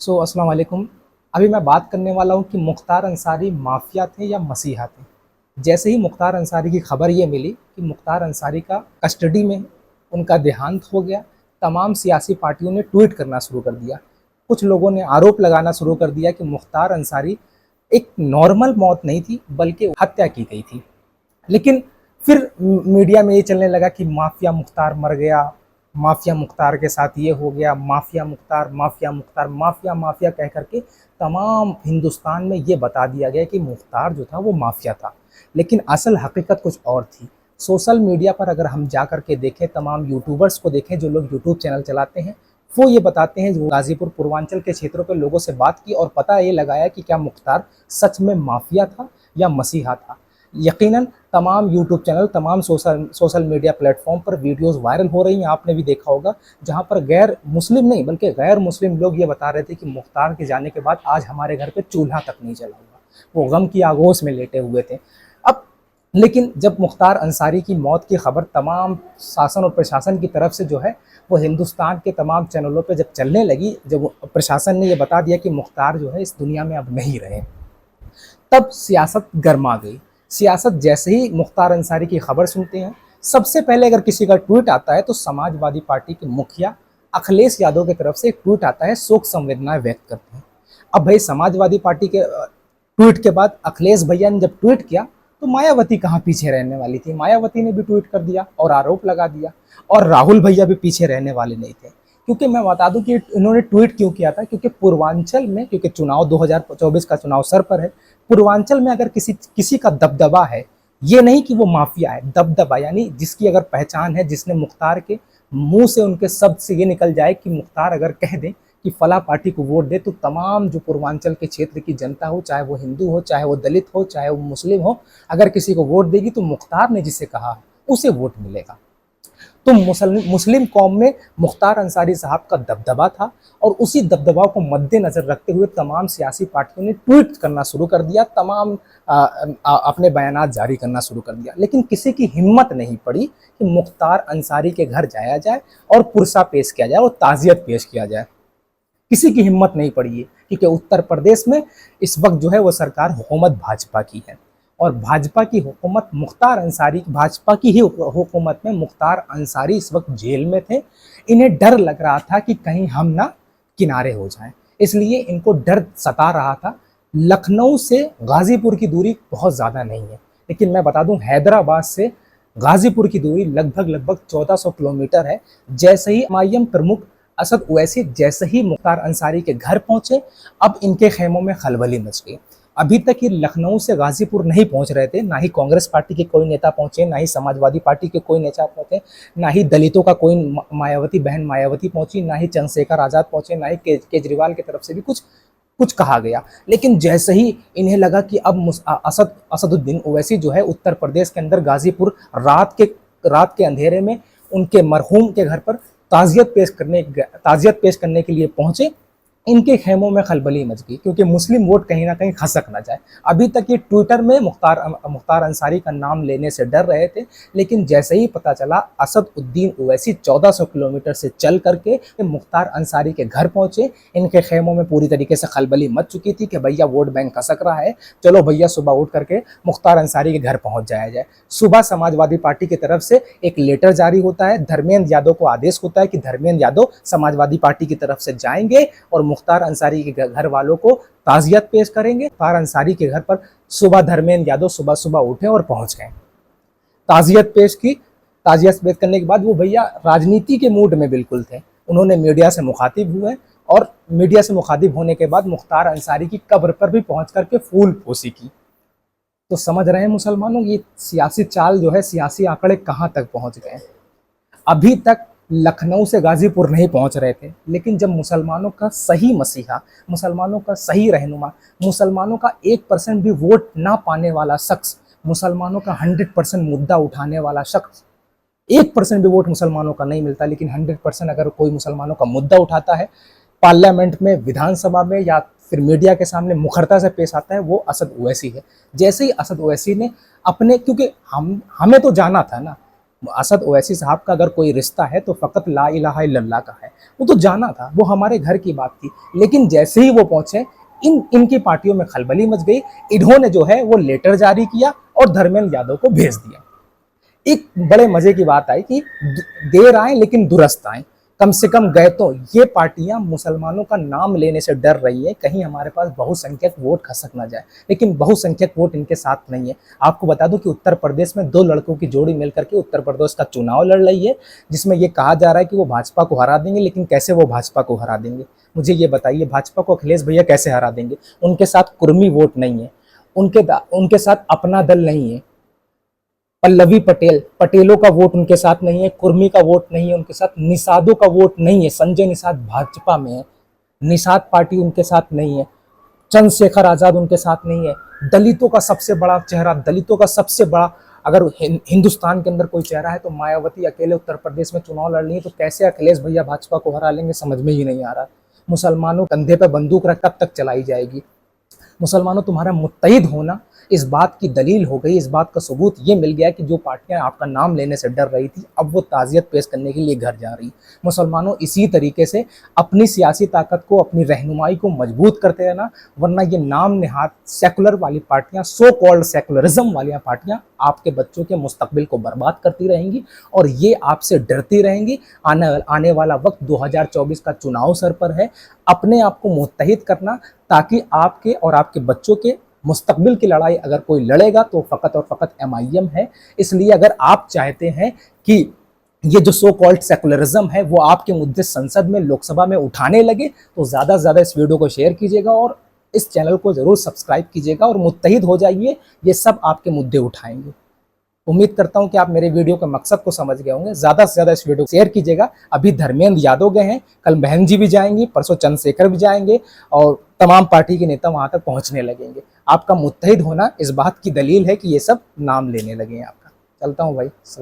अस्सलाम वालेकुम। अभी मैं बात करने वाला हूँ कि मुख्तार अंसारी माफिया थे या मसीहा थे। जैसे ही मुख्तार अंसारी की खबर ये मिली कि मुख्तार अंसारी का कस्टडी में उनका देहांत हो गया, तमाम सियासी पार्टियों ने ट्वीट करना शुरू कर दिया। कुछ लोगों ने आरोप लगाना शुरू कर दिया कि मुख्तार अंसारी एक नॉर्मल मौत नहीं थी बल्कि हत्या की गई थी। लेकिन फिर मीडिया में ये चलने लगा कि माफिया मुख्तार मर गया, माफिया मुख्तार के साथ ये हो गया, mafia Mukhtar mafia Mukhtar mafia mafia कह करके तमाम हिंदुस्तान में ये बता दिया गया कि मुख्तार जो था वो माफिया था। लेकिन असल हकीकत कुछ और थी। सोशल मीडिया पर अगर हम जा कर के देखें, तमाम यूट्यूबर्स को देखें जो लोग यूट्यूब चैनल चलाते हैं, वो ये बताते हैं, जो गाजीपुर पूर्वांचल के क्षेत्रों के लोगों से बात की और पता ये लगाया कि क्या मुख्तार सच में माफिया था या मसीहा था। यकीनन तमाम यूट्यूब चैनल, तमाम सोशल मीडिया प्लेटफॉर्म पर वीडियोस वायरल हो रही हैं, आपने भी देखा होगा, जहां पर गैर मुस्लिम नहीं बल्कि गैर मुस्लिम लोग ये बता रहे थे कि मुख्तार के जाने के बाद आज हमारे घर पे चूल्हा तक नहीं जला हुआ, वो गम की आगोश में लेटे हुए थे। अब लेकिन जब मुख्तार अंसारी की मौत की खबर तमाम शासन और प्रशासन की तरफ से जो है वो हिंदुस्तान के तमाम चैनलों पर जब चलने लगी, जब प्रशासन ने ये बता दिया कि मुख्तार जो है इस दुनिया में अब नहीं रहे, तब सियासत गर्मा गई। सियासत जैसे ही मुख्तार अंसारी की खबर सुनते हैं, सबसे पहले अगर किसी का ट्वीट आता है तो समाजवादी पार्टी के मुखिया अखिलेश यादव की तरफ से एक ट्वीट आता है, शोक संवेदनाएं व्यक्त करते हैं। अब भाई समाजवादी पार्टी के ट्वीट के बाद अखिलेश भैया ने जब ट्वीट किया तो मायावती कहाँ पीछे रहने वाली थी, मायावती ने भी ट्वीट कर दिया और आरोप लगा दिया, और राहुल भैया भी पीछे रहने वाले नहीं थे। क्योंकि मैं बता दूं कि इन्होंने ट्वीट क्यों किया था, क्योंकि पूर्वांचल में, क्योंकि चुनाव 2024 का चुनाव सर पर है, पूर्वांचल में अगर किसी किसी का दबदबा है, ये नहीं कि वो माफिया है, दबदबा यानी जिसकी अगर पहचान है, जिसने मुख्तार के मुंह से, उनके शब्द से ये निकल जाए कि मुख्तार अगर कह दे कि फला पार्टी को वोट दे, तो तमाम जो पूर्वांचल के क्षेत्र की जनता हो, चाहे वो हिंदू हो, चाहे वो दलित हो, चाहे वो मुस्लिम हो, अगर किसी को वोट देगी तो मुख्तार ने जिसे कहा उसे वोट मिलेगा। तो मुस्लिम कौम में मुख्तार अंसारी साहब का दबदबा था, और उसी दबदबा को मद्देनजर रखते हुए तमाम सियासी पार्टियों ने ट्वीट करना शुरू कर दिया, तमाम अपने बयानात जारी करना शुरू कर दिया। लेकिन किसी की हिम्मत नहीं पड़ी कि मुख्तार अंसारी के घर जाया जाए और पुरसा पेश किया जाए और ताज़ियत पेश किया जाए। किसी की हिम्मत नहीं पड़ी है, क्योंकि उत्तर प्रदेश में इस वक्त जो है वो सरकार हुकूमत भाजपा की है, और भाजपा की हुकूमत मुख्तार अंसारी, भाजपा की ही हुकूमत में मुख्तार अंसारी इस वक्त जेल में थे। इन्हें डर लग रहा था कि कहीं हम ना किनारे हो जाएं, इसलिए इनको डर सता रहा था। लखनऊ से गाजीपुर की दूरी बहुत ज़्यादा नहीं है, लेकिन मैं बता दूं हैदराबाद से गाजीपुर की दूरी लगभग 1400 किलोमीटर है। जैसे ही एमआईएम प्रमुख असद ओवैसी जैसे ही मुख्तार अंसारी के घर पहुंचे, अब इनके खेमों में खलबली मच गई। अभी तक ये लखनऊ से गाजीपुर नहीं पहुंच रहे थे, ना ही कांग्रेस पार्टी के कोई नेता पहुंचे, ना ही समाजवादी पार्टी के कोई नेता पहुंचे, ना ही दलितों का कोई मायावती बहन मायावती पहुंची, ना ही चंद्रशेखर आजाद पहुंचे, ना ही केजरीवाल की तरफ से भी कुछ कुछ कहा गया। लेकिन जैसे ही इन्हें लगा कि अब असदुद्दीन ओवैसी जो है उत्तर प्रदेश के अंदर गाजीपुर रात के अंधेरे में उनके मरहूम के घर पर ताज़ियत पेश करने के लिए पहुंचे, इनके खेमों में खलबली मच गई, क्योंकि मुस्लिम वोट कहीं ना कहीं खसक ना जाए। अभी तक ये ट्विटर में मुख्तार अंसारी का नाम लेने से डर रहे थे, लेकिन जैसे ही पता चला असदुद्दीन ओवैसी 1400 किलोमीटर से चल करके मुख्तार अंसारी के घर पहुंचे, इनके खेमों में पूरी तरीके से खलबली मच चुकी थी कि भैया वोट बैंक खसक रहा है, चलो भैया सुबह उठ करके मुख्तार अंसारी के घर पहुंच जाया जाए। सुबह समाजवादी पार्टी की तरफ से एक लेटर जारी होता है, धर्मेंद्र यादव को आदेश होता है कि धर्मेंद्र यादव समाजवादी पार्टी की तरफ से जाएंगे और मुख्तार अंसारी के घर वालों को ताज़ियत पेश करेंगे। मुख्तार अंसारी के घर पर सुबह धर्मेंद्र यादव सुबह सुबह उठे और पहुंच गए, ताज़ियत पेश की। ताज़ियत पेश करने के बाद वो भैया राजनीति के मूड में बिल्कुल थे, उन्होंने मीडिया से मुखातिब हुए, और मीडिया से मुखातिब होने के बाद मुख्तार अंसारी की कब्र पर भी पहुंच करके फूल पोसी की। तो समझ रहे हैं मुसलमानों, ये सियासी चाल जो है, सियासी आंकड़े कहां तक पहुंच गए। अभी तक लखनऊ से गाजीपुर नहीं पहुंच रहे थे, लेकिन जब मुसलमानों का सही मसीहा, मुसलमानों का सही रहनुमा, मुसलमानों का 1% भी वोट ना पाने वाला शख्स, मुसलमानों का 100% मुद्दा उठाने वाला शख्स, 1% भी वोट मुसलमानों का नहीं मिलता, लेकिन 100% अगर कोई मुसलमानों का मुद्दा उठाता है पार्लियामेंट में, विधानसभा में, या फिर मीडिया के सामने मुखरता से पेश आता है, वो असद ओवैसी है। जैसे ही असद ओवैसी ने अपने, क्योंकि हमें तो जाना था ना, असद ओवैसी साहब का अगर कोई रिश्ता है तो फ़कत ला इलाहा इल्लल्लाह का है। वो तो जाना था, वो हमारे घर की बात थी। लेकिन जैसे ही वो पहुंचे, इनकी पार्टियों में खलबली मच गई। इन्होंने जो है वो लेटर जारी किया और धर्मेंद्र यादव को भेज दिया। एक बड़े मजे की बात आई कि देर आए लेकिन दुरुस्त आए। कम से कम गए तो ये पार्टियां मुसलमानों का नाम लेने से डर रही है, कहीं हमारे पास बहुसंख्यक वोट खसक ना जाए। लेकिन बहुसंख्यक वोट इनके साथ नहीं है। आपको बता दूं कि उत्तर प्रदेश में दो लड़कों की जोड़ी मिलकर के उत्तर प्रदेश का चुनाव लड़ रही है, जिसमें ये कहा जा रहा है कि वो भाजपा को हरा देंगे। लेकिन कैसे वो भाजपा को हरा देंगे, मुझे ये बताइए। भाजपा को अखिलेश भैया कैसे हरा देंगे? उनके साथ कुर्मी वोट नहीं है, उनके साथ अपना दल नहीं है। पल्लवी पटेल, पटेलों का वोट उनके साथ नहीं है, कुर्मी का वोट नहीं है उनके साथ, निषादों का वोट नहीं है। संजय निषाद भाजपा में है, निषाद पार्टी उनके साथ नहीं है। चंद्रशेखर आजाद उनके साथ नहीं है। दलितों का सबसे बड़ा चेहरा, दलितों का सबसे बड़ा अगर हिंदुस्तान के अंदर कोई चेहरा है तो मायावती अकेले उत्तर प्रदेश में चुनाव लड़ रही है। तो कैसे अखिलेश भैया भाजपा को हरा लेंगे, समझ में ही नहीं आ रहा। मुसलमानों कंधे पर बंदूक रख कब तक चलाई जाएगी? मुसलमानों, तुम्हारा मुत्तहिद होना इस बात की दलील हो गई, इस बात का सबूत ये मिल गया कि जो पार्टियां आपका नाम लेने से डर रही थी, अब वो ताज़ियत पेश करने के लिए घर जा रही। मुसलमानों, इसी तरीके से अपनी सियासी ताकत को, अपनी रहनुमाई को मजबूत करते रहना, वरना ये नाम नेहात सेकुलर वाली पार्टियां, सो कॉल्ड सेकुलरिज्म वाली पार्टियां आपके बच्चों के मुस्तकबिल को बर्बाद करती रहेंगी और ये आपसे डरती रहेंगी। आने वाला वक्त 2024 का चुनाव सर पर है। अपने आप को मुत्तहिद करना, ताकि आपके और आपके बच्चों के मुस्तकबिल की लड़ाई अगर कोई लड़ेगा तो फ़कत और फ़कत MIM है। इसलिए अगर आप चाहते हैं कि ये जो सो कॉल्ड सेकुलरिज्म है वो आपके मुद्दे संसद में, लोकसभा में उठाने लगे, तो ज़्यादा से ज़्यादा इस वीडियो को शेयर कीजिएगा और इस चैनल को ज़रूर सब्सक्राइब कीजिएगा और मुत्तहिद हो जाइए। ये सब आपके मुद्दे उठाएंगे। उम्मीद करता हूं कि आप मेरे वीडियो के मकसद को समझ गए होंगे। ज़्यादा से ज़्यादा इस वीडियो को शेयर कीजिएगा। अभी धर्मेंद्र यादव गए हैं, कल बहन जी भी जाएंगी, परसों चंद्रशेखर भी जाएंगे और तमाम पार्टी के नेता वहां तक पहुंचने लगेंगे। आपका मुत्तहिद होना इस बात की दलील है कि ये सब नाम लेने लगे हैं आपका। चलता हूं भाई, सलाम।